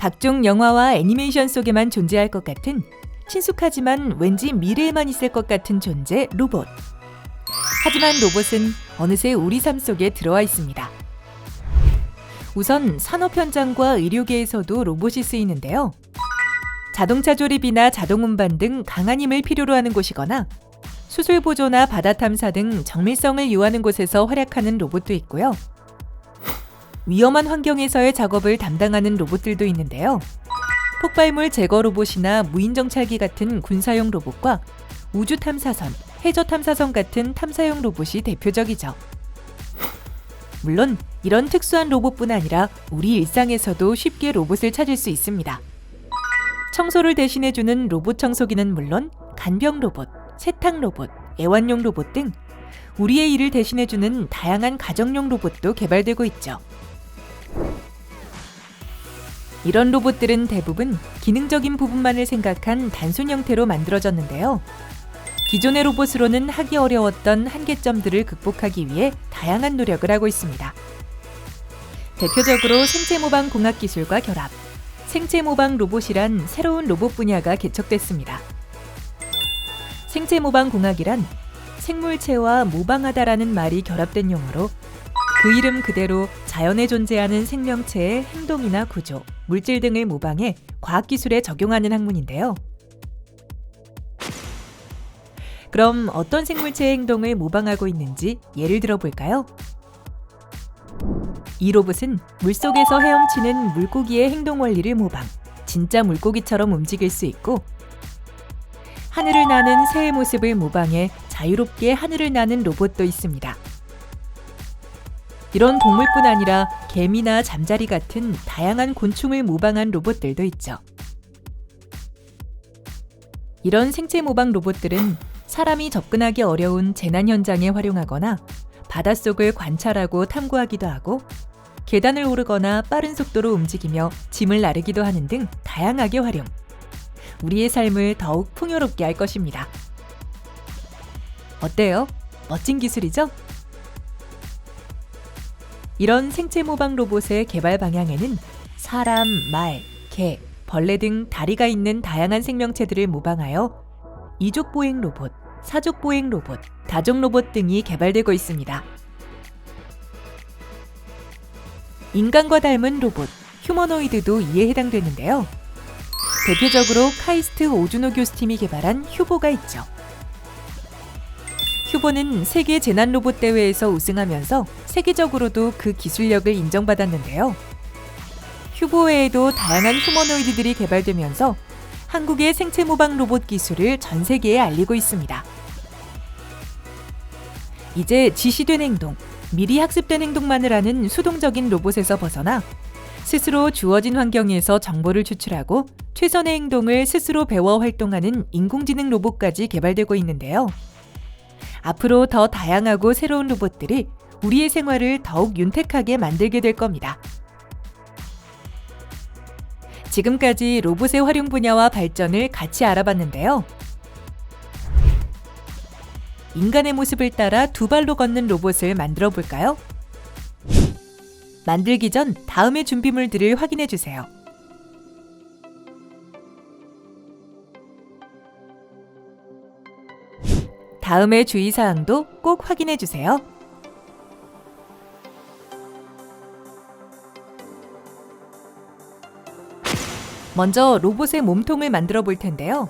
각종 영화와 애니메이션 속에만 존재할 것 같은 친숙하지만 왠지 미래에만 있을 것 같은 존재 로봇. 하지만 로봇은 어느새 우리 삶 속에 들어와 있습니다. 우선 산업 현장과 의료계에서도 로봇이 쓰이는데요. 자동차 조립이나 자동 운반 등 강한 힘을 필요로 하는 곳이거나 수술 보조나 바다 탐사 등 정밀성을 요하는 곳에서 활약하는 로봇도 있고요. 위험한 환경에서의 작업을 담당하는 로봇들도 있는데요. 폭발물 제거 로봇이나 무인정찰기 같은 군사용 로봇과 우주 탐사선, 해저 탐사선 같은 탐사용 로봇이 대표적이죠. 물론 이런 특수한 로봇뿐 아니라 우리 일상에서도 쉽게 로봇을 찾을 수 있습니다. 청소를 대신해주는 로봇 청소기는 물론 간병 로봇, 세탁 로봇, 애완용 로봇 등 우리의 일을 대신해주는 다양한 가정용 로봇도 개발되고 있죠. 이런 로봇들은 대부분 기능적인 부분만을 생각한 단순 형태로 만들어졌는데요. 기존의 로봇으로는 하기 어려웠던 한계점들을 극복하기 위해 다양한 노력을 하고 있습니다. 대표적으로 생체모방 공학 기술과 결합, 생체모방 로봇이란 새로운 로봇 분야가 개척됐습니다. 생체모방 공학이란 생물체와 모방하다라는 말이 결합된 용어로 그 이름 그대로 자연에 존재하는 생명체의 행동이나 구조, 물질 등을 모방해 과학기술에 적용하는 학문인데요. 그럼 어떤 생물체의 행동을 모방하고 있는지 예를 들어볼까요? 이 로봇은 물속에서 헤엄치는 물고기의 행동 원리를 모방, 진짜 물고기처럼 움직일 수 있고 하늘을 나는 새의 모습을 모방해 자유롭게 하늘을 나는 로봇도 있습니다. 이런 동물뿐 아니라 개미나 잠자리 같은 다양한 곤충을 모방한 로봇들도 있죠. 이런 생체 모방 로봇들은 사람이 접근하기 어려운 재난 현장에 활용하거나 바닷속을 관찰하고 탐구하기도 하고 계단을 오르거나 빠른 속도로 움직이며 짐을 나르기도 하는 등 다양하게 활용. 우리의 삶을 더욱 풍요롭게 할 것입니다. 어때요? 멋진 기술이죠? 이런 생체 모방 로봇의 개발 방향에는 사람, 말, 개, 벌레 등 다리가 있는 다양한 생명체들을 모방하여 이족 보행 로봇, 사족 보행 로봇, 다족 로봇 등이 개발되고 있습니다. 인간과 닮은 로봇, 휴머노이드도 이에 해당되는데요. 대표적으로 카이스트 오주노 교수팀이 개발한 휴보가 있죠. 휴보는 세계 재난 로봇 대회에서 우승하면서 세계적으로도 그 기술력을 인정받았는데요. 휴보 외에도 다양한 휴머노이드들이 개발되면서 한국의 생체 모방 로봇 기술을 전 세계에 알리고 있습니다. 이제 지시된 행동, 미리 학습된 행동만을 하는 수동적인 로봇에서 벗어나 스스로 주어진 환경에서 정보를 추출하고 최선의 행동을 스스로 배워 활동하는 인공지능 로봇까지 개발되고 있는데요. 앞으로 더 다양하고 새로운 로봇들이 우리의 생활을 더욱 윤택하게 만들게 될 겁니다. 지금까지 로봇의 활용 분야와 발전을 같이 알아봤는데요. 인간의 모습을 따라 두 발로 걷는 로봇을 만들어 볼까요? 만들기 전 다음의 준비물들을 확인해 주세요. 다음의 주의사항도 꼭 확인해 주세요. 먼저 로봇의 몸통을 만들어 볼 텐데요.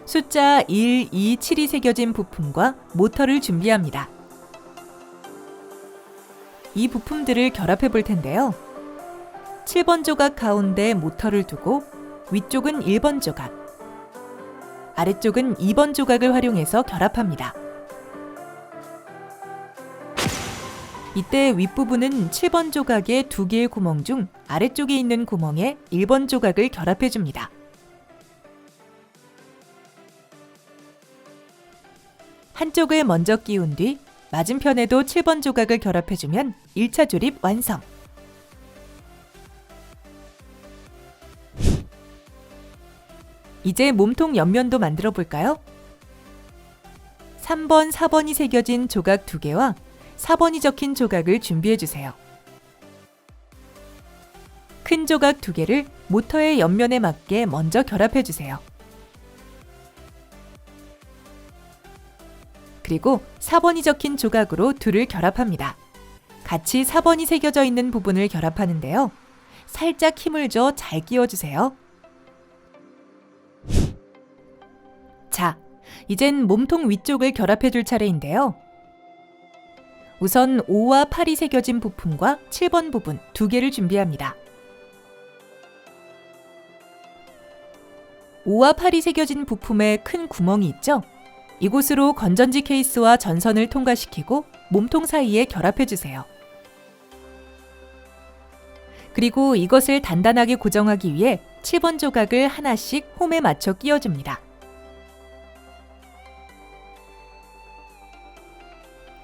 숫자 1, 2, 7이 새겨진 부품과 모터를 준비합니다. 이 부품들을 결합해 볼 텐데요. 7번 조각 가운데 모터를 두고 위쪽은 1번 조각, 아래쪽은 2번 조각을 활용해서 결합합니다. 이때 윗부분은 7번 조각의 2개의 구멍 중 아래쪽에 있는 구멍에 1번 조각을 결합해줍니다. 한쪽을 먼저 끼운 뒤 맞은편에도 7번 조각을 결합해주면 1차 조립 완성! 이제 몸통 옆면도 만들어 볼까요? 3번, 4번이 새겨진 조각 2개와 4번이 적힌 조각을 준비해 주세요. 큰 조각 2개를 모터의 옆면에 맞게 먼저 결합해 주세요. 그리고 4번이 적힌 조각으로 둘을 결합합니다. 같이 4번이 새겨져 있는 부분을 결합하는데요. 살짝 힘을 줘 잘 끼워주세요. 자, 이젠 몸통 위쪽을 결합해 줄 차례인데요. 우선 5와 8이 새겨진 부품과 7번 부분 2개를 준비합니다. 5와 8이 새겨진 부품에 큰 구멍이 있죠? 이곳으로 건전지 케이스와 전선을 통과시키고 몸통 사이에 결합해 주세요. 그리고 이것을 단단하게 고정하기 위해 7번 조각을 하나씩 홈에 맞춰 끼워줍니다.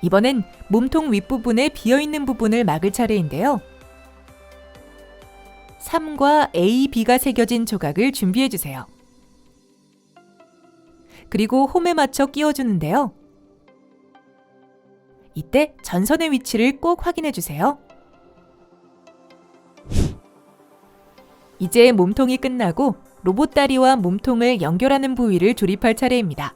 이번엔 몸통 윗부분에 비어있는 부분을 막을 차례인데요. 3과 A, B가 새겨진 조각을 준비해 주세요. 그리고 홈에 맞춰 끼워주는데요. 이때 전선의 위치를 꼭 확인해 주세요. 이제 몸통이 끝나고 로봇 다리와 몸통을 연결하는 부위를 조립할 차례입니다.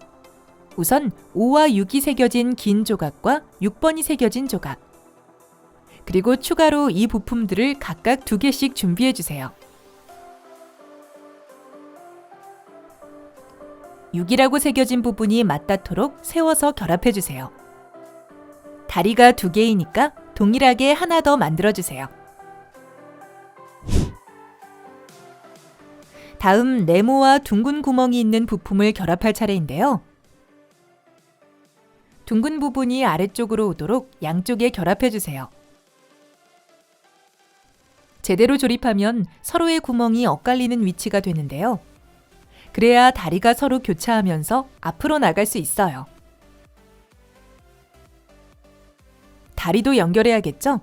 우선 5와 6이 새겨진 긴 조각과 6번이 새겨진 조각, 그리고 추가로 이 부품들을 각각 2개씩 준비해 주세요. 6이라고 새겨진 부분이 맞닿도록 세워서 결합해 주세요. 다리가 2개이니까 동일하게 하나 더 만들어 주세요. 다음 네모와 둥근 구멍이 있는 부품을 결합할 차례인데요. 둥근 부분이 아래쪽으로 오도록 양쪽에 결합해 주세요. 제대로 조립하면 서로의 구멍이 엇갈리는 위치가 되는데요. 그래야 다리가 서로 교차하면서 앞으로 나갈 수 있어요. 다리도 연결해야겠죠?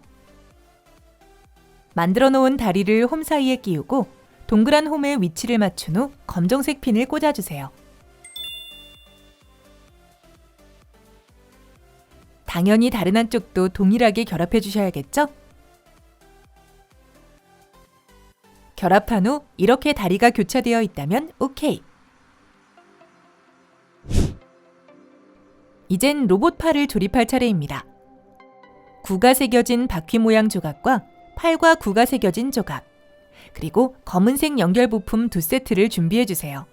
만들어 놓은 다리를 홈 사이에 끼우고 동그란 홈에 위치를 맞춘 후 검정색 핀을 꽂아주세요. 당연히 다른 한쪽도 동일하게 결합해 주셔야겠죠? 결합한 후 이렇게 다리가 교차되어 있다면 오케이. 이젠 로봇 팔을 조립할 차례입니다. 9가 새겨진 바퀴 모양 조각과 8과 9가 새겨진 조각, 그리고 검은색 연결 부품 2세트를 준비해 주세요.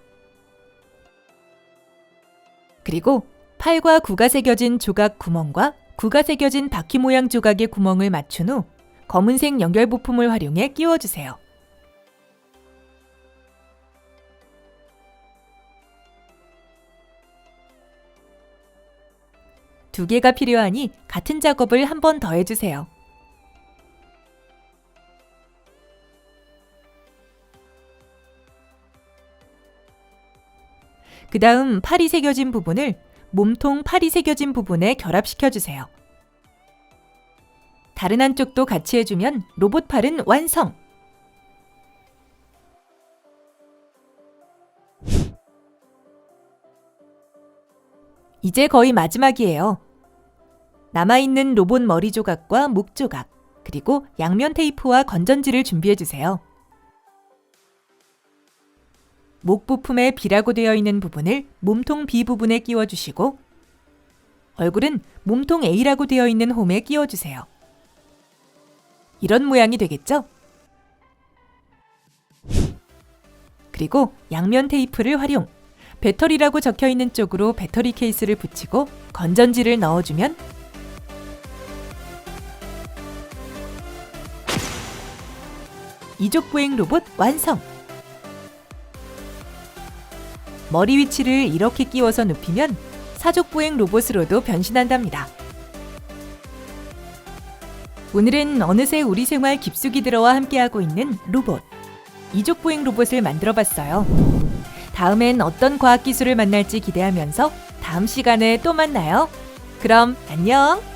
그리고 8과 9가 새겨진 조각 구멍과 9가 새겨진 바퀴 모양 조각의 구멍을 맞춘 후 검은색 연결 부품을 활용해 끼워주세요. 두 개가 필요하니 같은 작업을 한 번 더 해주세요. 그 다음 팔이 새겨진 부분을 몸통 팔이 새겨진 부분에 결합시켜주세요. 다른 한쪽도 같이 해주면 로봇 팔은 완성! 이제 거의 마지막이에요. 남아있는 로봇 머리 조각과 목 조각, 그리고 양면 테이프와 건전지를 준비해주세요. 목 부품에 B라고 되어 있는 부분을 몸통 B 부분에 끼워주시고 얼굴은 몸통 A라고 되어 있는 홈에 끼워주세요. 이런 모양이 되겠죠? 그리고 양면 테이프를 활용, 배터리라고 적혀있는 쪽으로 배터리 케이스를 붙이고 건전지를 넣어주면 이족보행 로봇 완성! 머리 위치를 이렇게 끼워서 눕히면 사족보행 로봇으로도 변신한답니다. 오늘은 어느새 우리 생활 깊숙이 들어와 함께하고 있는 로봇, 이족보행 로봇을 만들어봤어요. 다음엔 어떤 과학기술을 만날지 기대하면서 다음 시간에 또 만나요. 그럼 안녕!